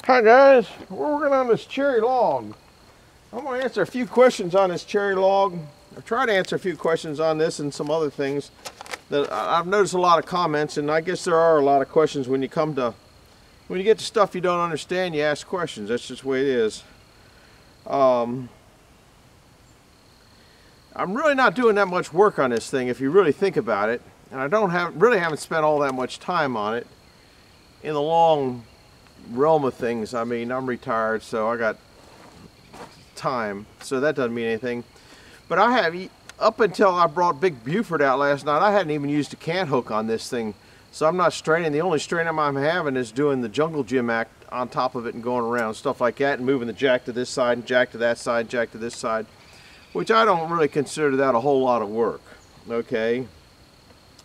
Hi guys, we're working on this cherry log. I'm going to answer a few questions on this cherry log. I've tried to answer a few questions on this and some other things that I've noticed a lot of comments, and I guess there are a lot of questions when you get to stuff you don't understand, you ask questions. That's just the way it is. I'm really not doing that much work on this thing if you really think about it, and I really haven't spent all that much time on it in the long realm of things. I mean, I'm retired, so I got time, so that doesn't mean anything. But I have, up until I brought Big Buford out last night, I hadn't even used a cant hook on this thing, so I'm not straining. The only strain I'm having is doing the jungle gym act on top of it and going around, stuff like that, and moving the jack to this side and jack to that side, jack to this side, which I don't really consider that a whole lot of work. Okay,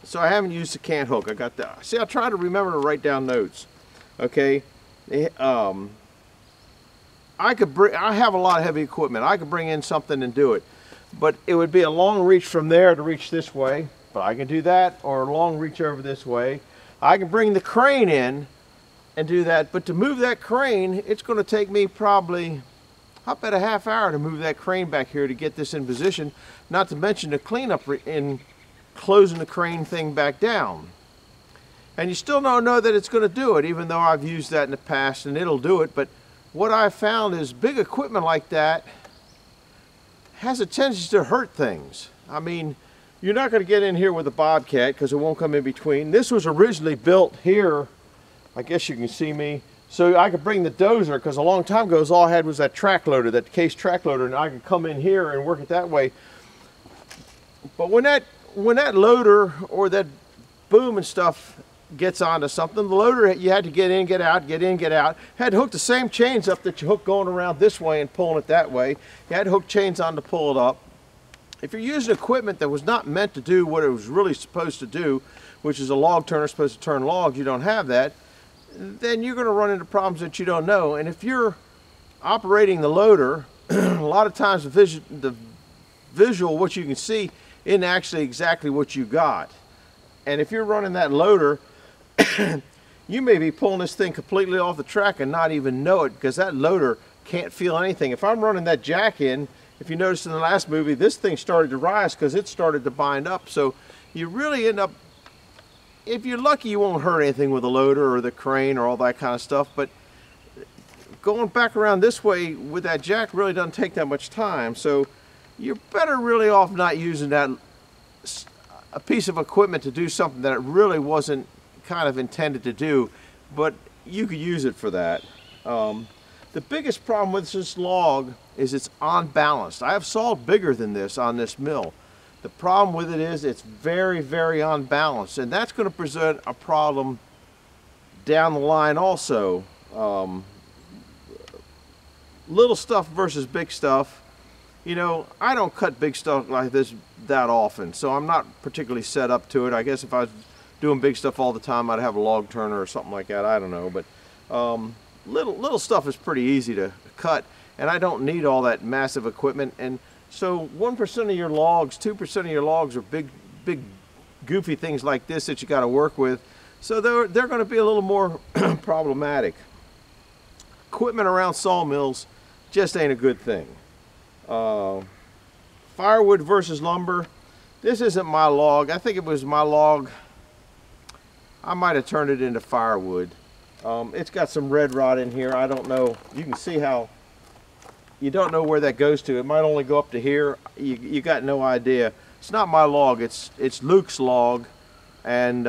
so I haven't used the cant hook. I got that. See, I try to remember to write down notes. Okay. I have a lot of heavy equipment. I could bring in something and do it, but it would be a long reach from there to reach this way, but I can do that, or a long reach over this way. I can bring the crane in and do that, but to move that crane, it's going to take me probably, I bet, a half hour to move that crane back here to get this in position, not to mention the cleanup in closing the crane thing back down. And you still don't know that it's going to do it, even though I've used that in the past and it'll do it. But what I've found is big equipment like that has a tendency to hurt things. I mean, you're not going to get in here with a Bobcat because it won't come in between. This was originally built here, I guess you can see me, so I could bring the dozer, because a long time ago all I had was that track loader, that case track loader, and I could come in here and work it that way. But when that loader or that boom and stuff gets onto something, the loader, you had to get in, get out, get in, get out. Had to hook the same chains up that you hook going around this way and pulling it that way. You had to hook chains on to pull it up. If you're using equipment that was not meant to do what it was really supposed to do, which is a log turner supposed to turn logs, you don't have that, then you're going to run into problems that you don't know. And if you're operating the loader, a lot of times the visual, what you can see, isn't actually exactly what you got. And if you're running that loader, you may be pulling this thing completely off the track and not even know it, because that loader can't feel anything. If I'm running that jack in, if you noticed in the last movie, this thing started to rise because it started to bind up. So you really end up, if you're lucky, you won't hurt anything with the loader or the crane or all that kind of stuff. But going back around this way with that jack really doesn't take that much time. So you're better really off not using a piece of equipment to do something that it really wasn't kind of intended to do, but you could use it for that. The biggest problem with this log is it's unbalanced. I have sawed bigger than this on this mill. The problem with it is it's very, very unbalanced, and that's going to present a problem down the line also. Little stuff versus big stuff. You know, I don't cut big stuff like this that often, so I'm not particularly set up to it. I guess if I was doing big stuff all the time, I'd have a log turner or something like that. I don't know, but little stuff is pretty easy to cut, and I don't need all that massive equipment. And so 1% of your logs, 2% of your logs are big goofy things like this that you got to work with, so they're going to be a little more problematic. Equipment around sawmills just ain't a good thing. Firewood versus lumber. This isn't my log. I think it was my log. I might have turned it into firewood. It's got some red rot in here. I don't know. You can see how you don't know where that goes to. It might only go up to here. You got no idea. It's not my log. It's Luke's log, and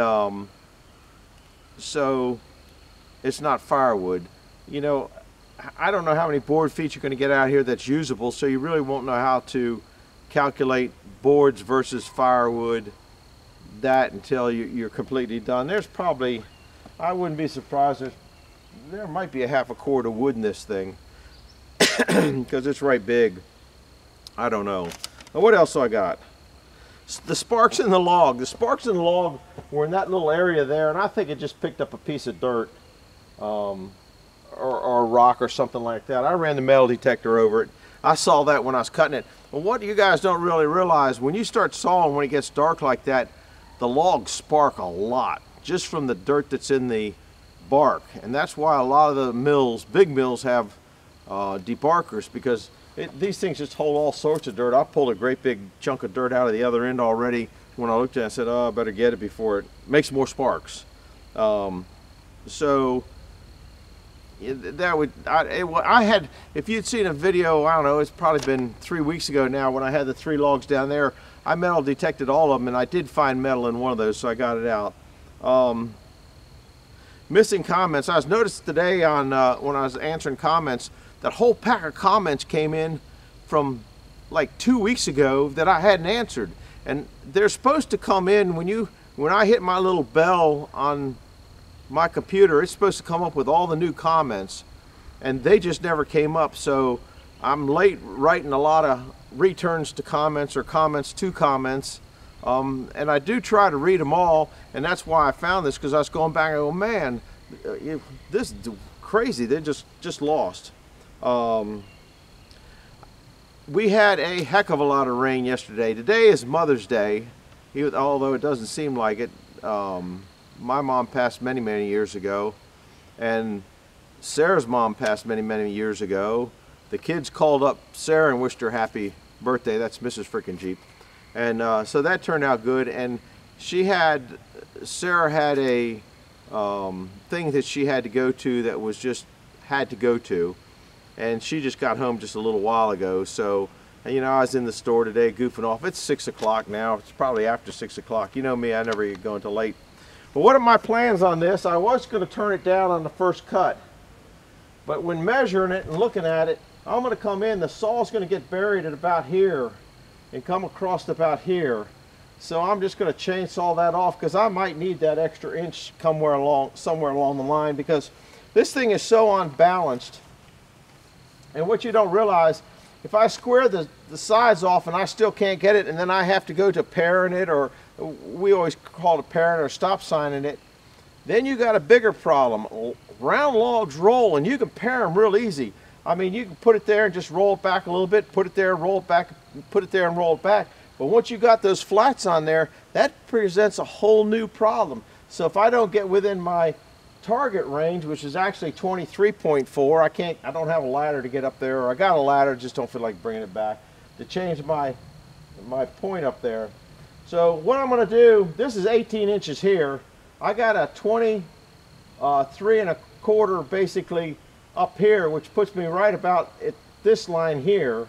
so it's not firewood. You know, I don't know how many board feet you're going to get out here that's usable, so you really won't know how to calculate boards versus firewood that until you're completely done. There's probably, I wouldn't be surprised if there might be a half a cord of wood in this thing because it's right big. I don't know. Now, what else do I got? The sparks in the log. The sparks in the log were in that little area there, and I think it just picked up a piece of dirt or a rock or something like that. I ran the metal detector over it. I saw that when I was cutting it. But what you guys don't really realize, when you start sawing, when it gets dark like that, the logs spark a lot just from the dirt that's in the bark, and that's why a lot of the mills, big mills, have debarkers, because these things just hold all sorts of dirt. I pulled a great big chunk of dirt out of the other end already. When I looked at it, I said, oh, I better get it before it makes more sparks. So that would, I had, if you'd seen a video, I don't know, it's probably been 3 weeks ago now, when I had the 3 logs down there, I metal detected all of them, and I did find metal in one of those, so I got it out. Missing comments. I was noticed today on when I was answering comments, that whole pack of comments came in from like 2 weeks ago that I hadn't answered, and they're supposed to come in when I hit my little bell on my computer. It's supposed to come up with all the new comments, and they just never came up. So I'm late writing a lot of returns to comments or comments to comments, and I do try to read them all, and that's why I found this, because I was going back and go, man, this is crazy. They just lost. We had a heck of a lot of rain yesterday. Today is Mother's Day, although it doesn't seem like it. My mom passed many, many years ago, and Sarah's mom passed many, many years ago. The kids called up Sarah and wished her happy birthday. That's Mrs. Frickin' Jeep. And so that turned out good. And Sarah had a thing that she had to go to that was just had to go to. And she just got home just a little while ago. So, you know, I was in the store today goofing off. It's 6 o'clock now. It's probably after 6 o'clock. You know me, I never go until late. But what are my plans on this? I was going to turn it down on the first cut. But when measuring it and looking at it, I'm going to come in, the saw's going to get buried at about here and come across about here. So I'm just going to chainsaw that off, because I might need that extra inch somewhere along the line, because this thing is so unbalanced. And what you don't realize, if I square the sides off and I still can't get it, and then I have to go to paring it, or we always call it paring or stop signing it, then you got a bigger problem. Round logs roll, and you can pare them real easy. I mean, you can put it there and just roll it back a little bit, put it there, roll it back, put it there and roll it back. But once you got those flats on there, that presents a whole new problem. So if I don't get within my target range, which is actually 23.4, I don't have a ladder to get up there, or I got a ladder, just don't feel like bringing it back to change my point up there. So what I'm going to do, this is 18 inches here. I got a 23 1/4 basically up here, which puts me right about at this line here.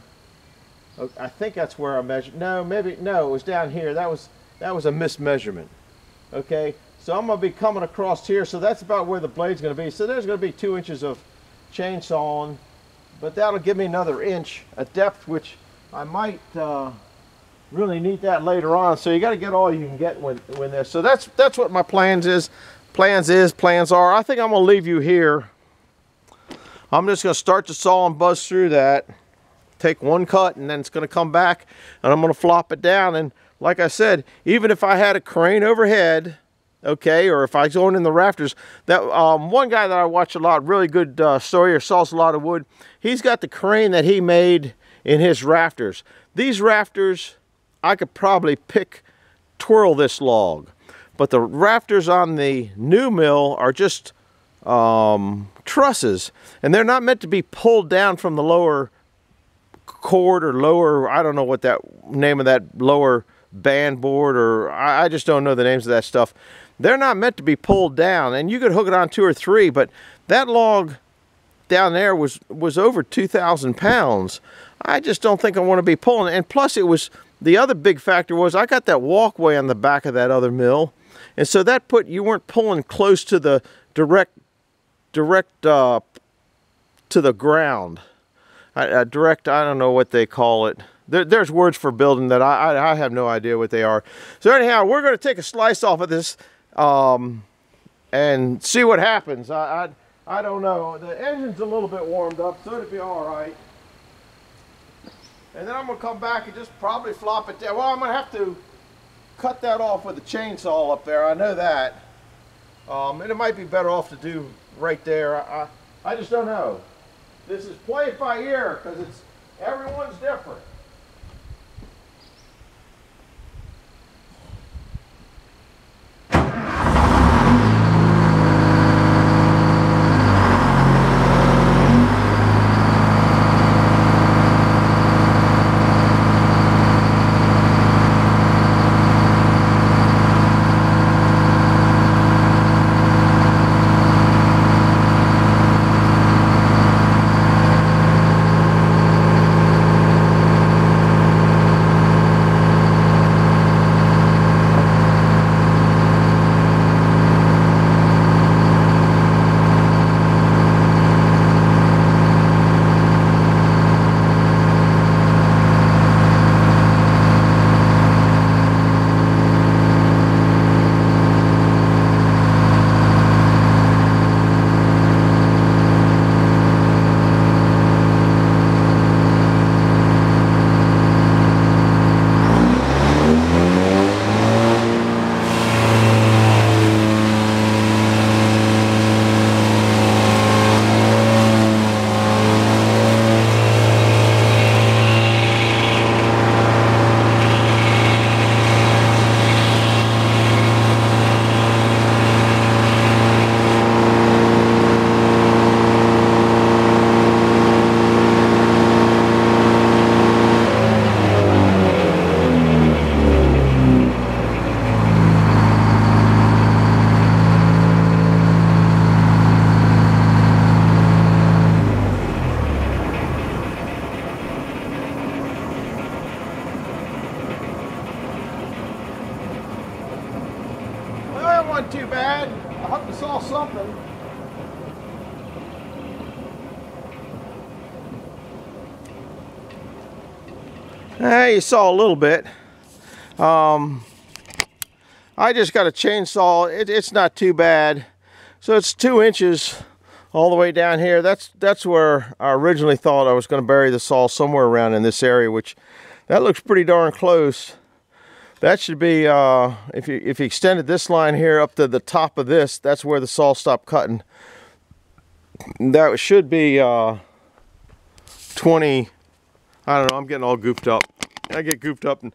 I think that's where I measured. No, maybe, no, it was down here. That was a mismeasurement. Okay, so I'm going to be coming across here, so that's about where the blade's going to be. So there's going to be 2 inches of chainsawing, but that'll give me another inch of depth, which I might really need that later on. So you got to get all you can get when this. So that's what my plans are. I think I'm going to leave you here. I'm just going to start the saw and buzz through that, take one cut, and then it's going to come back, and I'm going to flop it down. And like I said, even if I had a crane overhead, okay, or if I was going in the rafters, that one guy that I watch a lot, really good sawyer, saws a lot of wood, he's got the crane that he made in his rafters. These rafters, I could probably twirl this log, but the rafters on the new mill are just trusses, and they're not meant to be pulled down from the lower cord or lower, I don't know what that name of that lower band board, or I just don't know the names of that stuff. They're not meant to be pulled down, and you could hook it on 2 or 3, but that log down there was over 2,000 pounds. I just don't think I want to be pulling it. And plus, it was, the other big factor was I got that walkway on the back of that other mill, and so that you weren't pulling close to the direct to the ground. I don't know what they call it. There's words for building that I have no idea what they are. So anyhow, we're going to take a slice off of this and see what happens. I don't know. The engine's a little bit warmed up, so it'll be all right. And then I'm going to come back and just probably flop it down. Well, I'm going to have to cut that off with a chainsaw up there. I know that. And it might be better off to do right there. I just don't know. This is played by ear, because everyone's different. You saw a little bit. I just got a chainsaw. It's not too bad. So it's 2 inches all the way down here. That's where I originally thought I was going to bury the saw, somewhere around in this area, which that looks pretty darn close. That should be, if you extended this line here up to the top of this, that's where the saw stopped cutting. That should be 20, I don't know, I'm getting all goofed up. I get goofed up and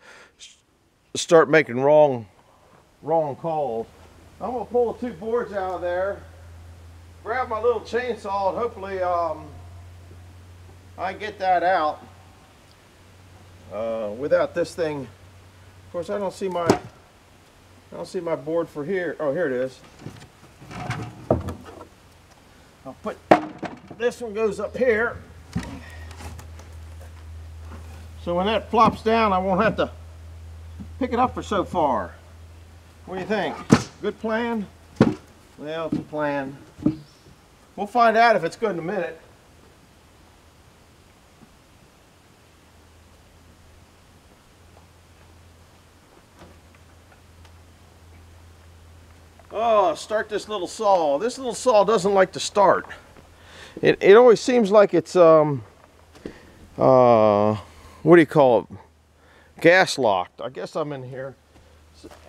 start making wrong calls. I'm gonna pull the 2 boards out of there, grab my little chainsaw, and hopefully I can get that out without this thing. Of course, I don't see my board for here. Oh, here it is. I'll put this one, goes up here, so when that flops down, I won't have to pick it up for so far. What do you think? Good plan? Well, it's a plan. We'll find out if it's good in a minute. Oh, start this little saw. This little saw doesn't like to start. It always seems like it's what do you call it? Gas locked. I guess I'm in here,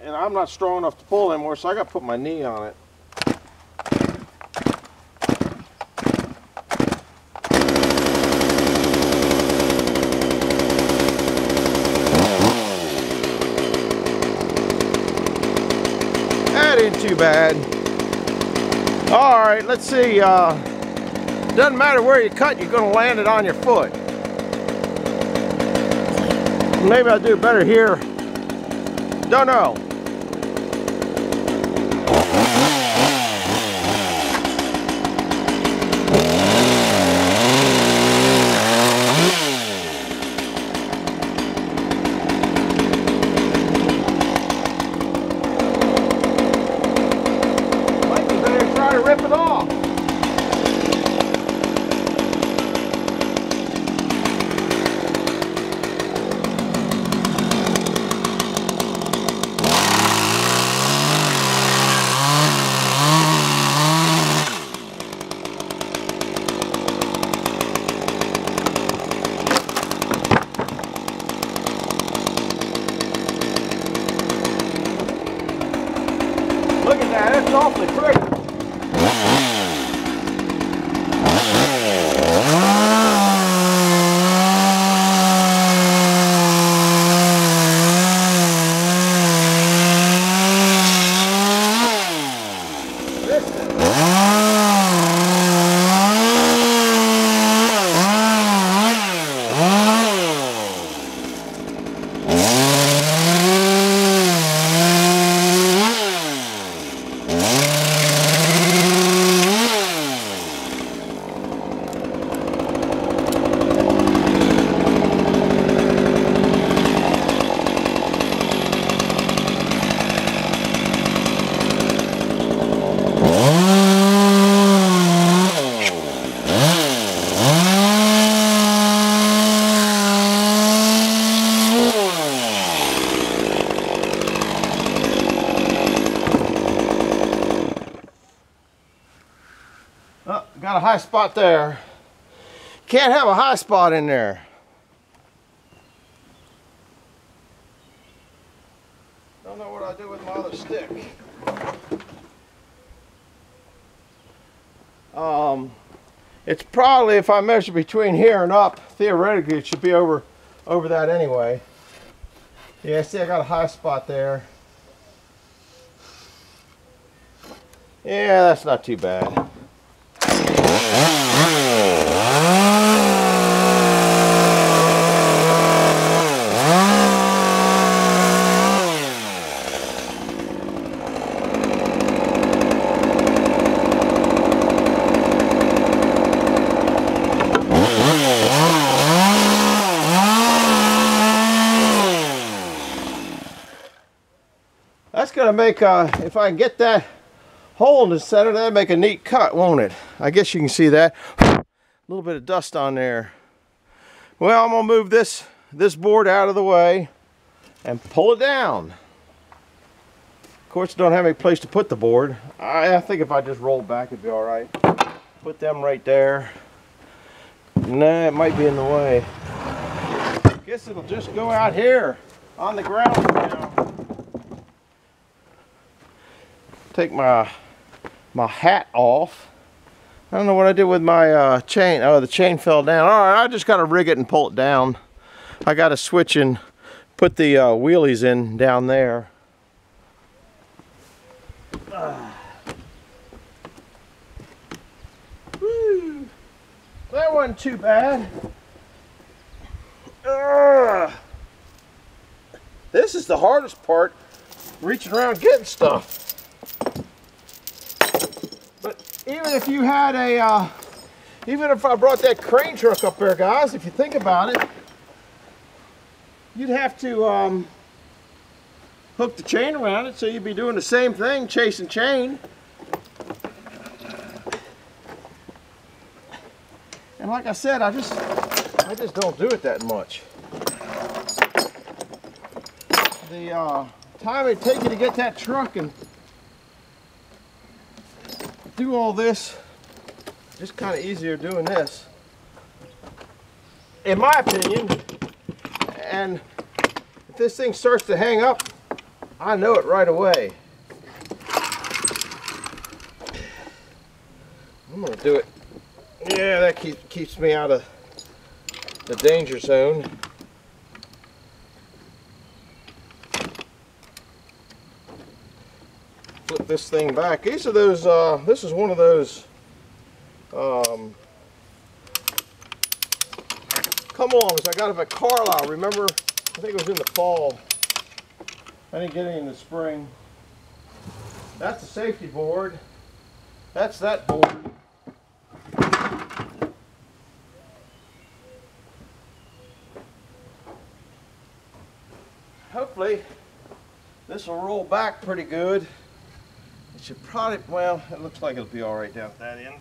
and I'm not strong enough to pull anymore, so I got to put my knee on it. That ain't too bad. All right, let's see. Doesn't matter where you cut, you're going to land it on your foot. Maybe I'll do better here. Don't know. Might be better to try to rip it off. Look at that, it's awfully pretty. Oh, got a high spot there. Can't have a high spot in there. Don't know what I do with my other stick. It's probably, if I measure between here and up, theoretically it should be over that anyway. Yeah, see, I got a high spot there. Yeah, that's not too bad. That's gonna make, if I can get that hole in the center, that'll make a neat cut, won't it? I guess you can see that. A little bit of dust on there. Well, I'm gonna move this this board out of the way and pull it down. Of course, don't have any place to put the board. I think if I just roll back, it'd be all right. Put them right there. Nah, it might be in the way. Guess it'll just go out here on the ground now. Take my hat off. I don't know what I did with my chain. Oh, the chain fell down. All right, I just got to rig it and pull it down. I got to switch and put the wheelies in down there. Woo. That wasn't too bad. This is the hardest part, reaching around getting stuff. But even if you had a, even if I brought that crane truck up there, guys, if you think about it, you'd have to hook the chain around it, so you'd be doing the same thing, chasing chain. And like I said, I just don't do it that much. The time it'd take you to get that truck and do all this, just kind of easier doing this, in my opinion. And if this thing starts to hang up, I know it right away. I'm gonna do it. Yeah, that keeps me out of the danger zone. Flip this thing back. These are those, this is one of those, come alongs I got them at Carlisle. Remember, I think it was in the fall. I didn't get any in the spring. That's the safety board. That's that board. Hopefully this will roll back pretty good. It should probably, well, it looks like it'll be all right down at that end.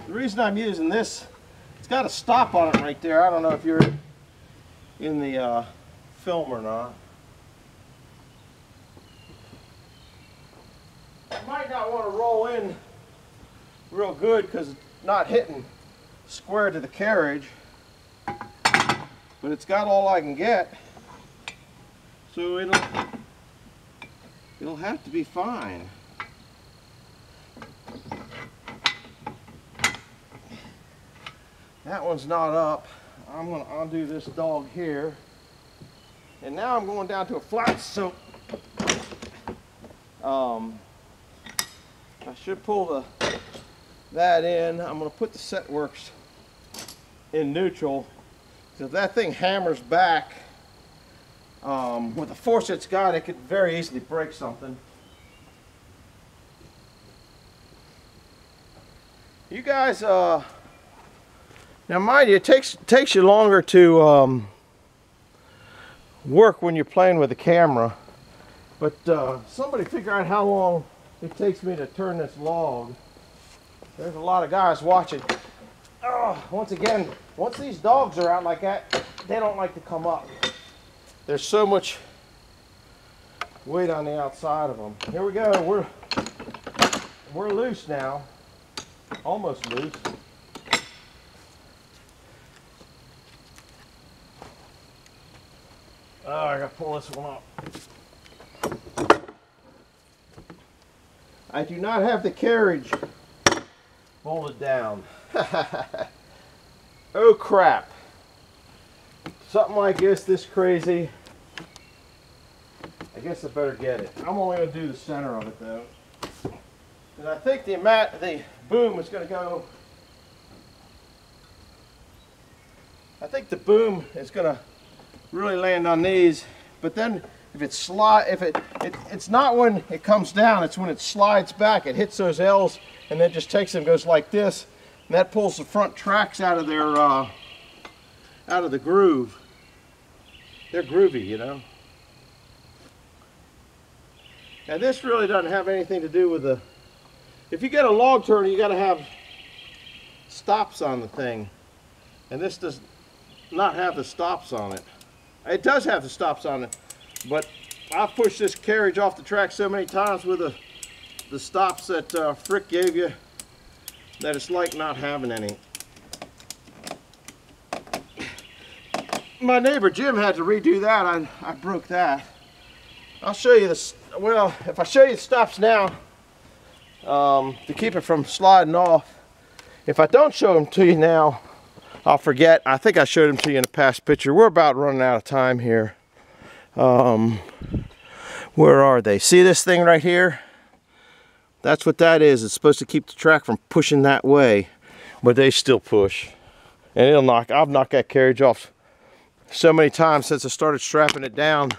The reason I'm using this, it's got a stop on it right there. I don't know if you're in the film or not. You might not want to roll in real good because it's not hitting square to the carriage, but it's got all I can get, so it'll have to be fine. That one's not up. I'm going to undo this dog here. And now I'm going down to a flat, so I should pull that in. I'm going to put the Setworks in neutral. So if that thing hammers back, with the force it's got, it could very easily break something. You guys, now mind you, it takes you longer to work when you're playing with the camera, but somebody figure out how long it takes me to turn this log. There's a lot of guys watching. Once again, once these dogs are out like that, they don't like to come up. There's so much weight on the outside of them. Here we go. We're loose now. Almost loose. Oh, I gotta pull this one up. I do not have the carriage bolted down. Oh crap. Something like this crazy. I guess I better get it. I'm only going to do the center of it though. And I think the boom is going to go. I think the boom is going to really land on these. But then if it's not when it comes down, it's when it slides back. It hits those L's and then just takes them, goes like this, and that pulls the front tracks out of their out of the groove. They're groovy, you know. Now this really doesn't have anything to do with the. If you get a log turner, you got to have stops on the thing. And this does not have the stops on it. It does have the stops on it, but I've pushed this carriage off the track so many times with the stops that Frick gave you that it's like not having any. My neighbor Jim had to redo that. I broke that. I'll show you this. Well, if I show you the stops now, to keep it from sliding off. If I don't show them to you now, I'll forget. I think I showed them to you in a past picture. We're about running out of time here. Where are they? See this thing right here? That's what that is. It's supposed to keep the track from pushing that way, but they still push. And it'll knock. I've knocked that carriage off so many times since I started strapping it down.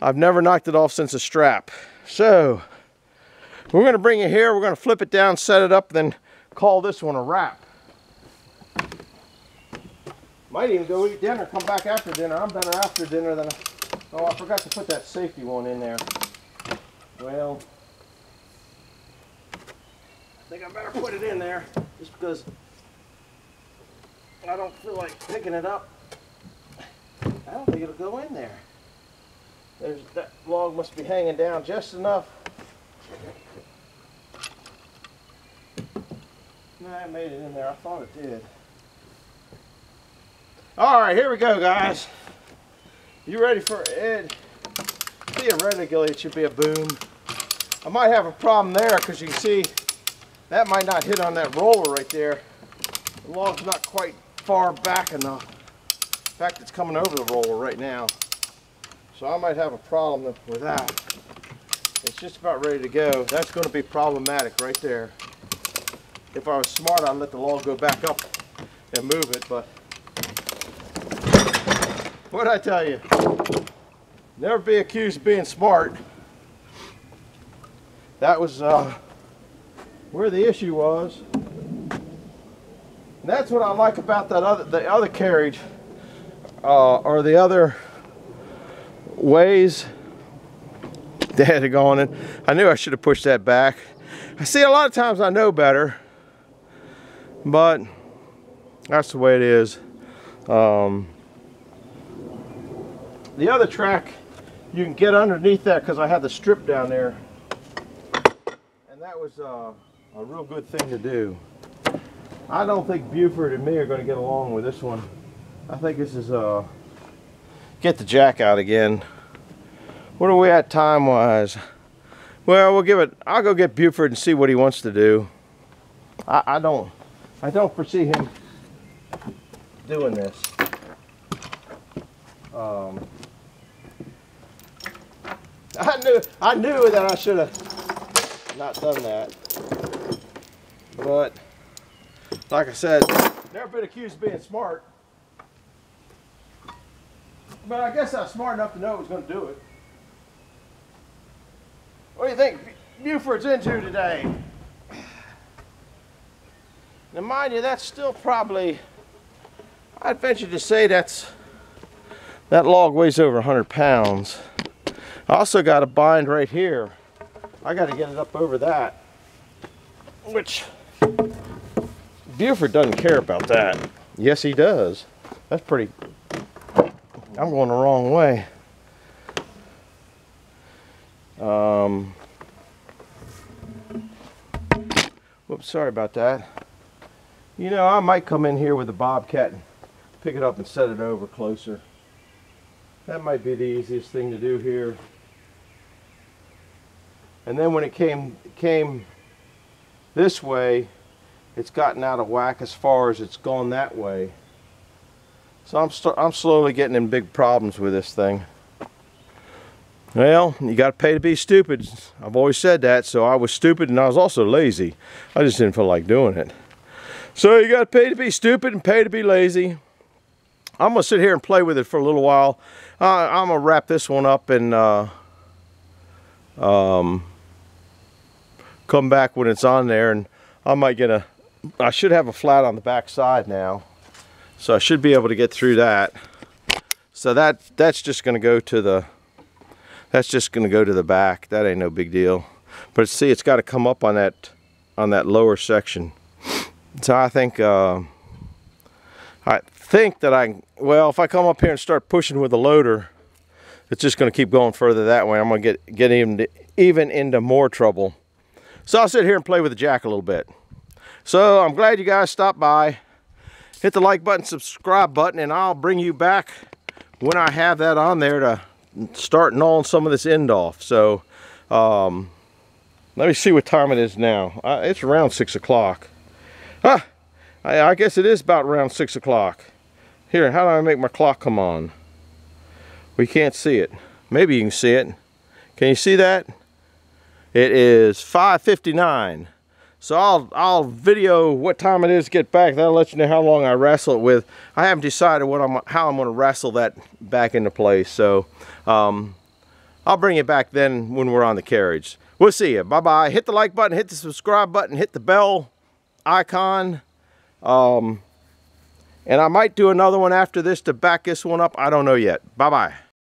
I've never knocked it off since the strap. So we're going to bring it here. We're going to flip it down, set it up, then call this one a wrap. Might even go eat dinner, come back after dinner. I'm better after dinner than oh, I forgot to put that safety one in there. Well, I think I better put it in there just because I don't feel like picking it up. I don't think it'll go in there. That log must be hanging down just enough. No, I made it in there. I thought it did. All right, here we go, guys. You ready for it? Theoretically, it should be a boom. I might have a problem there because you can see that might not hit on that roller right there. The log's not quite far back enough. In fact, it's coming over the roller right now. So I might have a problem with that. It's just about ready to go. That's going to be problematic right there. If I was smart, I'd let the log go back up and move it, but what'd I tell you? Never be accused of being smart. That was where the issue was. And that's what I like about that the other carriage, or the other ways they had to go on it. I knew I should have pushed that back. I see a lot of times I know better, but that's the way it is. The other track, you can get underneath that because I had the strip down there, and that was a real good thing to do. I don't think Buford and me are going to get along with this one. I think this is get the jack out again. What are we at time wise? Well, we'll give it. I'll go get Buford and see what he wants to do. I don't foresee him doing this. I knew that I should have not done that, but like I said, never been accused of being smart. But I guess I was smart enough to know it was going to do it. What do you think Buford's into today? Now mind you, that's still probably, I'd venture to say that log weighs over 100 pounds. I also got a bind right here. I got to get it up over that, which Buford doesn't care about that. Yes, he does. That's pretty, I'm going the wrong way. Whoops, sorry about that. You know, I might come in here with a bobcat and pick it up and set it over closer. That might be the easiest thing to do here. And then when it came this way, it's gotten out of whack as far as it's gone that way. So I'm slowly getting in big problems with this thing. Well, you got to pay to be stupid. I've always said that, so I was stupid and I was also lazy. I just didn't feel like doing it. So you got to pay to be stupid and pay to be lazy. I'm going to sit here and play with it for a little while. I'm going to wrap this one up and come back when it's on there, and I might get I should have a flat on the back side now. So I should be able to get through that. So that's just going to go to the back. That ain't no big deal. But see, it's got to come up on that lower section. So I think I think that well, if I come up here and start pushing with the loader, it's just going to keep going further that way. I'm going to get even into more trouble. So I'll sit here and play with the jack a little bit. So I'm glad you guys stopped by. Hit the like button, subscribe button, and I'll bring you back when I have that on there to start gnawing some of this end off. So let me see what time it is now. It's around 6 o'clock. I guess it is about around 6 o'clock. Here, how do I make my clock come on? We can't see it. Maybe you can see it. Can you see that? It is 5:59. So I'll video what time it is, get back. That'll let you know how long I wrestle it with. I haven't decided how I'm going to wrestle that back into place. So I'll bring it back then when we're on the carriage. We'll see you. Bye-bye. Hit the like button, hit the subscribe button, hit the bell icon. And I might do another one after this to back this one up. I don't know yet. Bye-bye.